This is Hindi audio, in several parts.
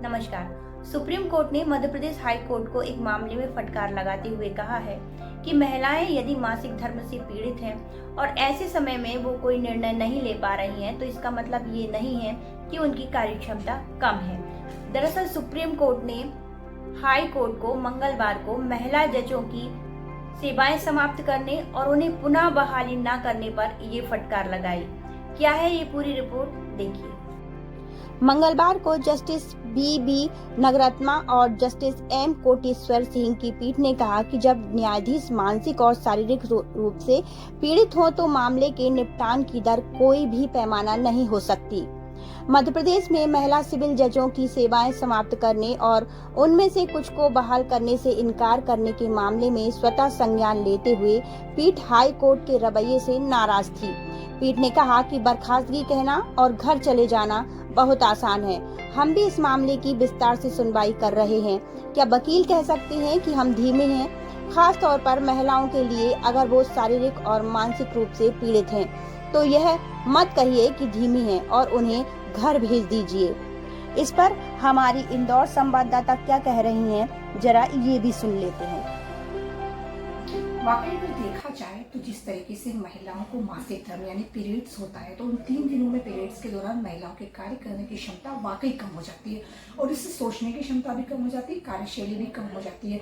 नमस्कार। सुप्रीम कोर्ट ने मध्य प्रदेश हाई कोर्ट को एक मामले में फटकार लगाते हुए कहा है कि महिलाएं यदि मासिक धर्म से पीड़ित हैं और ऐसे समय में वो कोई निर्णय नहीं ले पा रही हैं, तो इसका मतलब ये नहीं है कि उनकी कार्यक्षमता कम है। दरअसल सुप्रीम कोर्ट ने हाई कोर्ट को मंगलवार को महिला जजों की सेवाएं समाप्त करने और उन्हें पुनः बहाली न करने पर ये फटकार लगाई। क्या है ये पूरी रिपोर्ट, देखिए। मंगलवार को जस्टिस बी नगरत्ना और जस्टिस एम कोटेश्वर सिंह की पीठ ने कहा कि जब न्यायाधीश मानसिक और शारीरिक रूप से पीड़ित हो तो मामले के निपटान की दर कोई भी पैमाना नहीं हो सकती। मध्य प्रदेश में महिला सिविल जजों की सेवाएं समाप्त करने और उनमें से कुछ को बहाल करने से इनकार करने के मामले में स्वतः संज्ञान लेते हुए पीठ हाई कोर्ट के रवैये से नाराज थी। पीठ ने कहा कि बर्खास्तगी कहना और घर चले जाना बहुत आसान है। हम भी इस मामले की विस्तार से सुनवाई कर रहे हैं। क्या वकील कह सकते हैं कि हम धीमे हैं? खास तौर पर महिलाओं के लिए, अगर वो शारीरिक और मानसिक रूप से पीड़ित हैं, तो यह मत कहिए कि धीमी हैं और उन्हें घर भेज दीजिए। इस पर हमारी इंदौर संवाददाता क्या कह रही हैं, जरा ये भी सुन लेते हैं। वाकई अगर देखा जाए तो जिस तरीके से महिलाओं को मासिक धर्म यानी पीरियड्स होता है, तो उन 3 दिनों में पीरियड्स के दौरान महिलाओं के कार्य करने की क्षमता वाकई कम हो जाती है और इससे सोचने की क्षमता भी कम हो जाती है, कार्यशैली भी कम हो जाती है।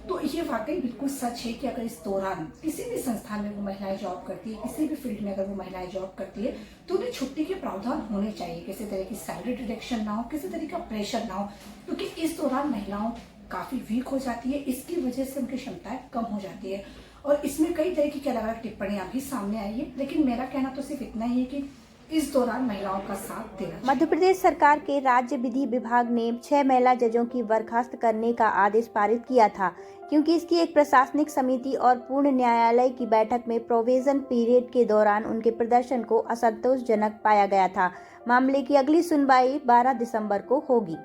तो ये वाकई बिल्कुल सच है कि अगर इस दौरान किसी भी संस्थान में वो महिलाएं जॉब करती है, किसी भी फील्ड में अगर वो महिलाएं जॉब करती है, तो उन्हें छुट्टी के प्रावधान होने चाहिए। किसी तरह की सैलरी डिडक्शन ना हो, किसी तरह का प्रेशर ना हो, क्योंकि इस दौरान महिलाओं काफी वीक हो जाती है। इसकी वजह से उनकी क्षमताएं कम हो जाती है और इसमें कई तरह की अलग अलग टिप्पणियां भी सामने आई है। लेकिन मेरा कहना तो सिर्फ इतना ही है कि इस दौरान महिलाओं का साथ देना चाहिए। मध्य प्रदेश सरकार के राज्य विधि विभाग ने 6 महिला जजों की बर्खास्त करने का आदेश पारित किया था, क्योंकि इसकी एक प्रशासनिक समिति और पूर्ण न्यायालय की बैठक में प्रोविजन पीरियड के दौरान उनके प्रदर्शन को असंतोषजनक पाया गया था। मामले की अगली सुनवाई 12 दिसंबर को होगी।